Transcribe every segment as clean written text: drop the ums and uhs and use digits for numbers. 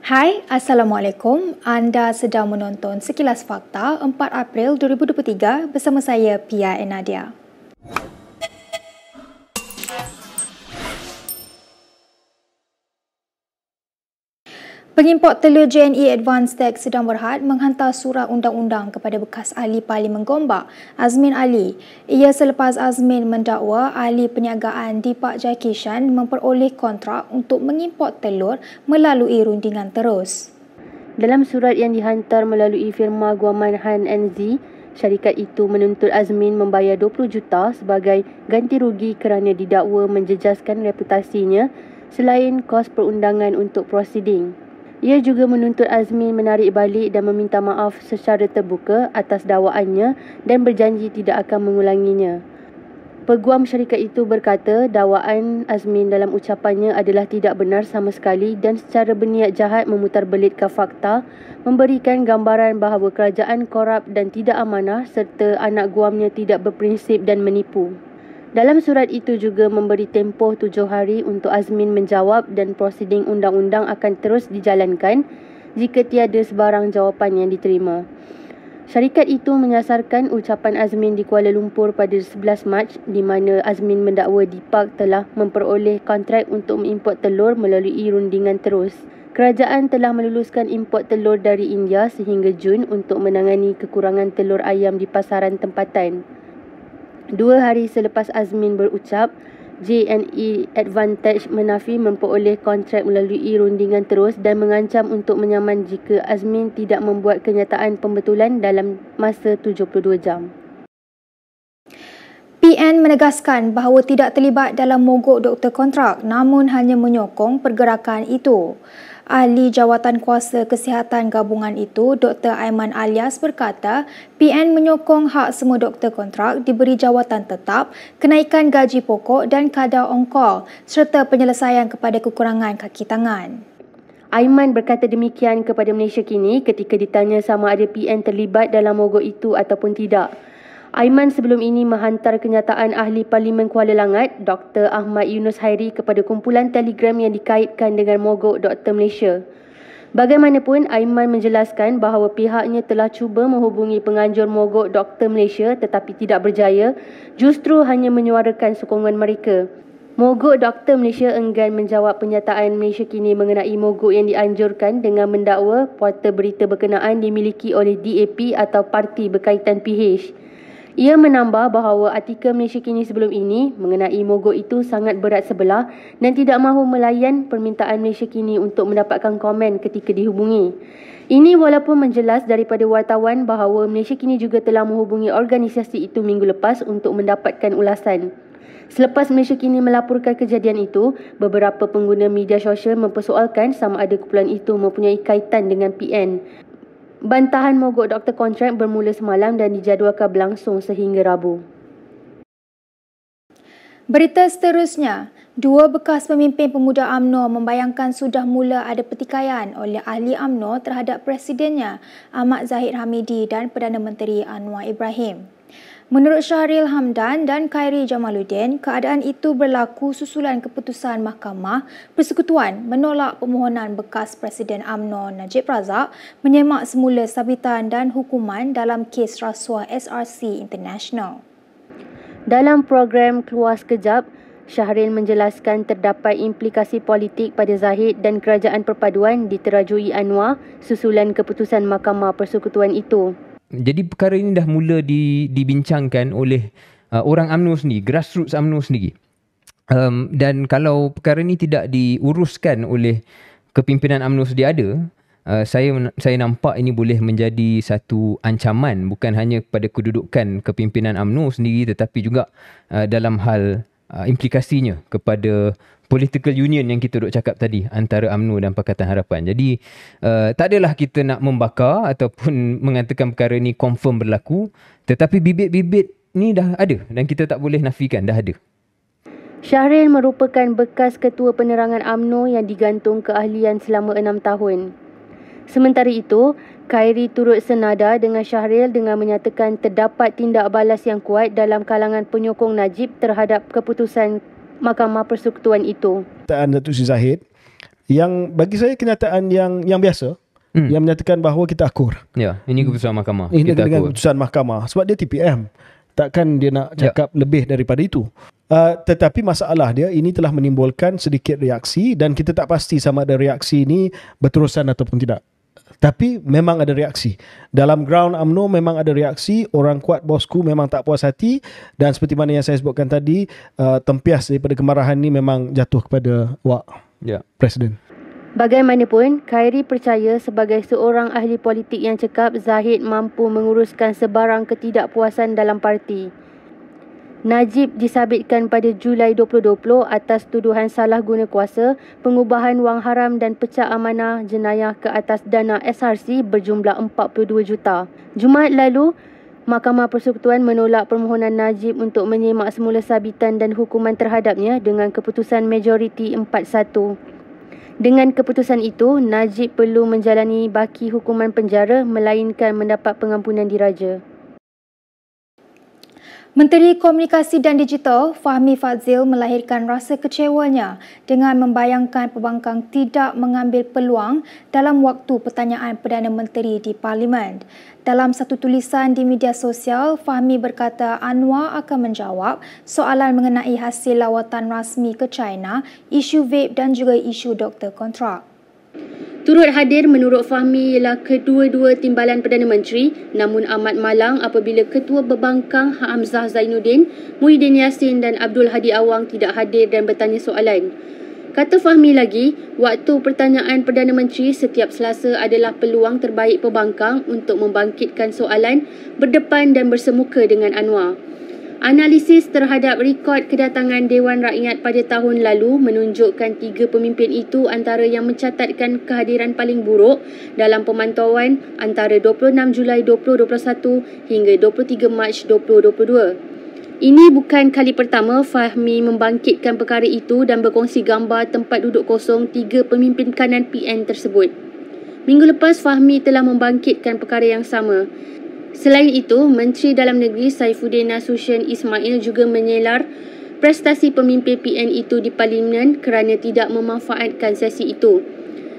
Hai, Assalamualaikum. Anda sedang menonton Sekilas Fakta 4 April 2023 bersama saya Pia Enadia. Pengimport telur JNE Advance Tax Sedang Berhad menghantar surat undang-undang kepada bekas ahli Parlimen Gombak, Azmin Ali. Ia selepas Azmin mendakwa ahli perniagaan Deepak Jaikishan memperoleh kontrak untuk mengimport telur melalui rundingan terus. Dalam surat yang dihantar melalui firma guaman Han NZ, syarikat itu menuntut Azmin membayar 20 juta sebagai ganti rugi kerana didakwa menjejaskan reputasinya selain kos perundangan untuk prosiding. Ia juga menuntut Azmin menarik balik dan meminta maaf secara terbuka atas dakwaannya dan berjanji tidak akan mengulanginya. Peguam syarikat itu berkata dakwaan Azmin dalam ucapannya adalah tidak benar sama sekali dan secara berniat jahat memutarbelitkan fakta, memberikan gambaran bahawa kerajaan korup dan tidak amanah serta anak guamnya tidak berprinsip dan menipu. Dalam surat itu juga memberi tempoh 7 hari untuk Azmin menjawab dan prosiding undang-undang akan terus dijalankan jika tiada sebarang jawapan yang diterima. Syarikat itu menyasarkan ucapan Azmin di Kuala Lumpur pada 11 Mac di mana Azmin mendakwa Deepak telah memperoleh kontrak untuk mengimport telur melalui rundingan terus. Kerajaan telah meluluskan import telur dari India sehingga Jun untuk menangani kekurangan telur ayam di pasaran tempatan. 2 hari selepas Azmin berucap, JNE Advantage menafi memperoleh kontrak melalui rundingan terus dan mengancam untuk menyaman jika Azmin tidak membuat kenyataan pembetulan dalam masa 72 jam. PN menegaskan bahawa tidak terlibat dalam mogok doktor kontrak namun hanya menyokong pergerakan itu. Ahli Jawatan Kuasa Kesihatan Gabungan itu, Dr. Aiman Alias berkata, PN menyokong hak semua doktor kontrak diberi jawatan tetap, kenaikan gaji pokok dan kadar on-call serta penyelesaian kepada kekurangan kaki tangan. Aiman berkata demikian kepada Malaysia Kini ketika ditanya sama ada PN terlibat dalam mogok itu ataupun tidak. Aiman sebelum ini menghantar kenyataan ahli Parlimen Kuala Langat, Dr. Ahmad Yunus Hairi kepada kumpulan telegram yang dikaitkan dengan mogok Doktor Malaysia. Bagaimanapun, Aiman menjelaskan bahawa pihaknya telah cuba menghubungi penganjur mogok Doktor Malaysia tetapi tidak berjaya, justru hanya menyuarakan sokongan mereka. Mogok Doktor Malaysia enggan menjawab pernyataan Malaysia Kini mengenai mogok yang dianjurkan dengan mendakwa portal berita berkenaan dimiliki oleh DAP atau parti berkaitan PH. Ia menambah bahawa artikel Malaysia Kini sebelum ini mengenai mogok itu sangat berat sebelah dan tidak mahu melayan permintaan Malaysia Kini untuk mendapatkan komen ketika dihubungi. Ini walaupun menjelas daripada wartawan bahawa Malaysia Kini juga telah menghubungi organisasi itu minggu lepas untuk mendapatkan ulasan. Selepas Malaysia Kini melaporkan kejadian itu, beberapa pengguna media sosial mempersoalkan sama ada kumpulan itu mempunyai kaitan dengan PN. Bantahan mogok doktor kontrak bermula semalam dan dijadualkan berlangsung sehingga Rabu. Berita seterusnya, 2 bekas pemimpin pemuda UMNO membayangkan sudah mula ada pertikaian oleh ahli UMNO terhadap presidennya Ahmad Zahid Hamidi dan Perdana Menteri Anwar Ibrahim. Menurut Syahril Hamdan dan Khairi Jamaluddin, keadaan itu berlaku susulan keputusan Mahkamah Persekutuan menolak permohonan bekas Presiden UMNO Najib Razak menyemak semula sabitan dan hukuman dalam kes rasuah SRC International. Dalam program Keluar Sekejap, Syahril menjelaskan terdapat implikasi politik pada Zahid dan Kerajaan Perpaduan diterajui Anwar susulan keputusan Mahkamah Persekutuan itu. Jadi perkara ini dah mula dibincangkan oleh orang UMNO sendiri, grassroots UMNO sendiri. Dan kalau perkara ini tidak diuruskan oleh kepimpinan UMNO sedia ada, saya nampak ini boleh menjadi satu ancaman bukan hanya kepada kedudukan kepimpinan UMNO sendiri tetapi juga dalam hal implikasinya kepada political union yang kita duk cakap tadi antara UMNO dan Pakatan Harapan. Jadi tak adalah kita nak membakar ataupun mengatakan perkara ni confirm berlaku, tetapi bibit-bibit ni dah ada dan kita tak boleh nafikan dah ada. Syahril merupakan bekas ketua penerangan UMNO yang digantung keahlian selama 6 tahun. Sementara itu, Khairi turut senada dengan Syahril dengan menyatakan terdapat tindak balas yang kuat dalam kalangan penyokong Najib terhadap keputusan Mahkamah Persekutuan itu. Datuk Sri Zahid yang bagi saya kenyataan yang biasa, yang menyatakan bahawa kita akur. Ya, ini keputusan mahkamah. Ini Kita dengan akur. keputusan mahkamah sebab dia TPM. Takkan dia nak cakap lebih daripada itu. Tetapi masalah dia ini telah menimbulkan sedikit reaksi dan kita tak pasti sama ada reaksi ini berterusan ataupun tidak. Tapi memang ada reaksi. Dalam ground UMNO memang ada reaksi. Orang kuat bosku memang tak puas hati. Dan seperti mana yang saya sebutkan tadi, tempias daripada kemarahan ni memang jatuh kepada Presiden. Bagaimanapun, Khairi percaya sebagai seorang ahli politik yang cekap, Zahid mampu menguruskan sebarang ketidakpuasan dalam parti. Najib disabitkan pada Julai 2020 atas tuduhan salah guna kuasa, pengubahan wang haram dan pecah amanah jenayah ke atas dana SRC berjumlah 42 juta. Jumaat lalu, Mahkamah Persekutuan menolak permohonan Najib untuk menyemak semula sabitan dan hukuman terhadapnya dengan keputusan majoriti 4-1. Dengan keputusan itu, Najib perlu menjalani baki hukuman penjara melainkan mendapat pengampunan diraja. Menteri Komunikasi dan Digital Fahmi Fadzil melahirkan rasa kecewanya dengan membayangkan pembangkang tidak mengambil peluang dalam waktu pertanyaan Perdana Menteri di Parlimen. Dalam satu tulisan di media sosial, Fahmi berkata Anwar akan menjawab soalan mengenai hasil lawatan rasmi ke China, isu vape dan juga isu doktor kontrak. Turut hadir menurut Fahmi ialah kedua-dua timbalan Perdana Menteri, namun amat malang apabila Ketua Pembangkang Hamzah Zainuddin, Muhyiddin Yassin dan Abdul Hadi Awang tidak hadir dan bertanya soalan. Kata Fahmi lagi, waktu pertanyaan Perdana Menteri setiap Selasa adalah peluang terbaik pembangkang untuk membangkitkan soalan, berdepan dan bersemuka dengan Anwar. Analisis terhadap rekod kedatangan Dewan Rakyat pada tahun lalu menunjukkan tiga pemimpin itu antara yang mencatatkan kehadiran paling buruk dalam pemantauan antara 26 Julai 2021 hingga 23 Mac 2022. Ini bukan kali pertama Fahmi membangkitkan perkara itu dan berkongsi gambar tempat duduk kosong tiga pemimpin kanan PN tersebut. Minggu lepas, Fahmi telah membangkitkan perkara yang sama. Selain itu, Menteri Dalam Negeri Saifuddin Nasution Ismail juga menyelar prestasi pemimpin PN itu di Parlimen kerana tidak memanfaatkan sesi itu.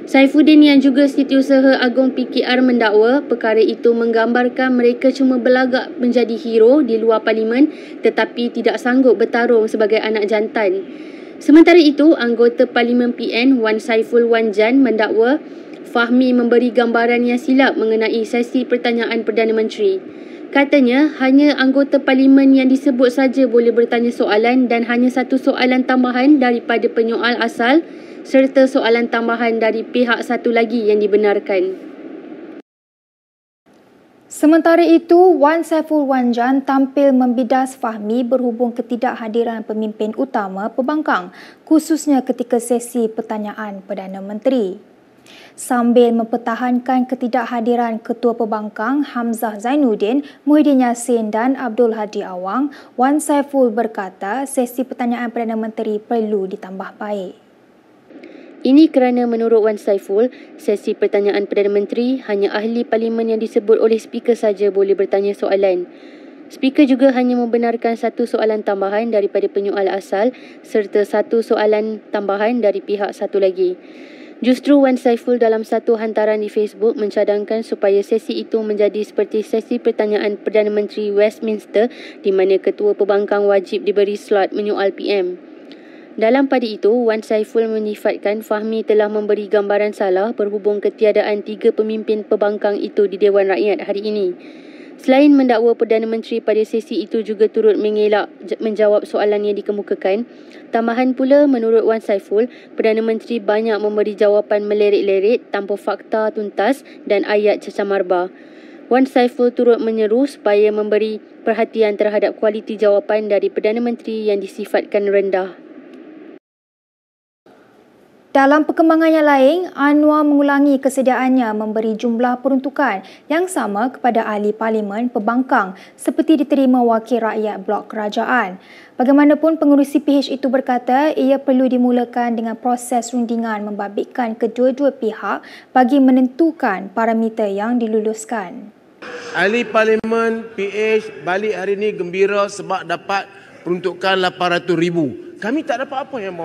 Saifuddin yang juga Setiausaha Agung PKR mendakwa perkara itu menggambarkan mereka cuma berlagak menjadi hero di luar Parlimen tetapi tidak sanggup bertarung sebagai anak jantan. Sementara itu, anggota Parlimen PN Wan Saiful Wan Jan mendakwa Fahmi memberi gambaran yang silap mengenai sesi pertanyaan Perdana Menteri. Katanya, hanya anggota Parlimen yang disebut saja boleh bertanya soalan dan hanya satu soalan tambahan daripada penyoal asal serta soalan tambahan dari pihak satu lagi yang dibenarkan. Sementara itu, Wan Saiful Wan Jan tampil membidas Fahmi berhubung ketidakhadiran pemimpin utama pembangkang, khususnya ketika sesi pertanyaan Perdana Menteri. Sambil mempertahankan ketidakhadiran Ketua Pembangkang Hamzah Zainuddin, Muhyiddin Yassin dan Abdul Hadi Awang, Wan Saiful berkata sesi pertanyaan Perdana Menteri perlu ditambah baik. Ini kerana menurut Wan Saiful, sesi pertanyaan Perdana Menteri hanya ahli Parlimen yang disebut oleh Speaker saja boleh bertanya soalan. Speaker juga hanya membenarkan satu soalan tambahan daripada penyoal asal serta satu soalan tambahan dari pihak satu lagi. Justru Wan Saiful dalam satu hantaran di Facebook mencadangkan supaya sesi itu menjadi seperti sesi pertanyaan Perdana Menteri Westminster di mana Ketua Pembangkang wajib diberi slot menyoal PM. Dalam pada itu, Wan Saiful menyifatkan Fahmi telah memberi gambaran salah berhubung ketiadaan tiga pemimpin pembangkang itu di Dewan Rakyat hari ini. Selain mendakwa Perdana Menteri pada sesi itu juga turut mengelak menjawab soalan yang dikemukakan, tambahan pula menurut Wan Saiful, Perdana Menteri banyak memberi jawapan melerit-lerit tanpa fakta tuntas dan ayat cacamarba. Wan Saiful turut menyeru supaya memberi perhatian terhadap kualiti jawapan dari Perdana Menteri yang disifatkan rendah. Dalam perkembangan yang lain, Anwar mengulangi kesediaannya memberi jumlah peruntukan yang sama kepada ahli Parlimen pembangkang seperti diterima Wakil Rakyat Blok Kerajaan. Bagaimanapun, pengerusi PH itu berkata ia perlu dimulakan dengan proses rundingan membabitkan kedua-dua pihak bagi menentukan parameter yang diluluskan. Ahli Parlimen PH balik hari ini gembira sebab dapat peruntukan 800,000. Kami tak dapat apa Yang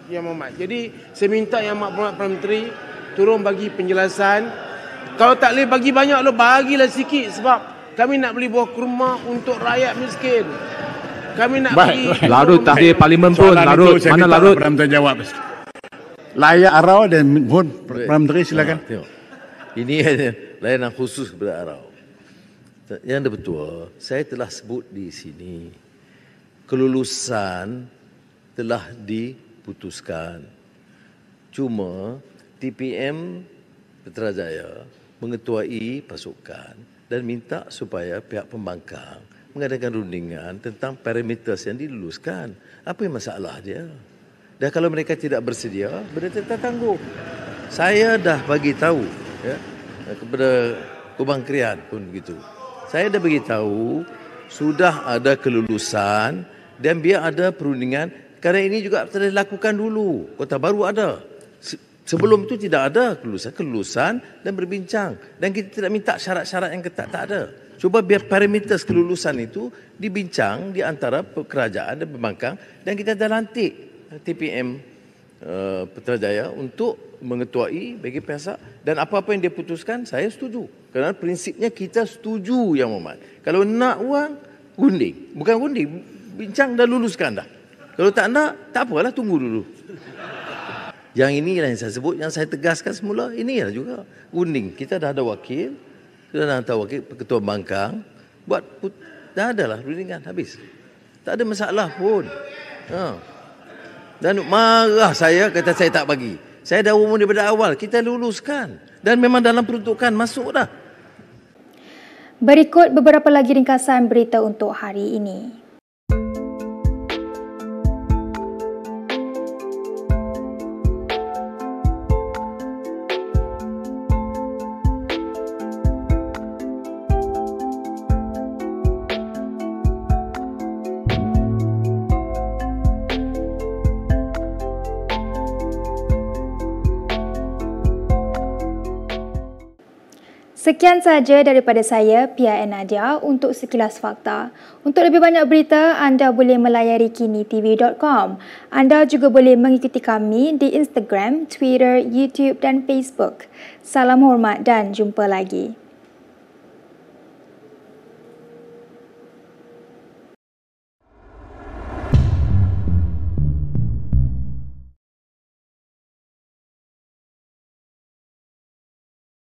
Berhormat. Jadi saya minta Yang Berhormat Perdana Menteri turun bagi penjelasan. Kalau tak boleh bagi banyak, bagilah sikit sebab kami nak beli buah kurma untuk rakyat miskin. Kami nak beli Larut tahdir parlimen pun. Larut mana Larut? Perdana Menteri jawab. Layak Arau dan Perdana Menteri silakan. Ini layanan khusus kepada Arau. Yang betul, saya telah sebut di sini, kelulusan telah diputuskan. Cuma TPM Putrajaya mengetuai pasukan dan minta supaya pihak pembangkang mengadakan rundingan tentang parameter yang diluluskan. Apa yang masalah dia? Dan kalau mereka tidak bersedia, mereka tak tangguh. Saya dah bagi tahu kepada Kubang Krian pun begitu. Saya dah bagi tahu sudah ada kelulusan dan biar ada perundingan. Kerana ini juga telah dilakukan dulu. Kota Baru ada. Sebelum itu tidak ada kelulusan dan berbincang. Dan kita tidak minta syarat-syarat yang ketat, tak ada. Cuba biar parameter kelulusan itu dibincang di antara kerajaan dan pembangkang. Dan kita dah lantik TPM Putrajaya untuk mengetuai bagi pihak. Dan apa-apa yang dia putuskan, saya setuju. Kerana prinsipnya kita setuju Yang Berhormat. Kalau nak wang, gunding. Bukan gunding, bincang dan luluskan dah. Kalau tak nak, tak apalah, tunggu dulu. Yang inilah yang saya sebut, yang saya tegaskan semula, inilah juga. Gunding, kita dah ada wakil, kita dah hantar wakil, ketua bangkang, dah ada lah rundingan, habis. Tak ada masalah pun. Dan marah saya, kata saya tak bagi. Saya dah umum daripada awal, kita luluskan. Dan memang dalam peruntukan, masuk dah. Berikut beberapa lagi ringkasan berita untuk hari ini. Sekian sahaja daripada saya, Pia Nadia, untuk Sekilas Fakta. Untuk lebih banyak berita, anda boleh melayari kinitv.com. Anda juga boleh mengikuti kami di Instagram, Twitter, YouTube dan Facebook. Salam hormat dan jumpa lagi.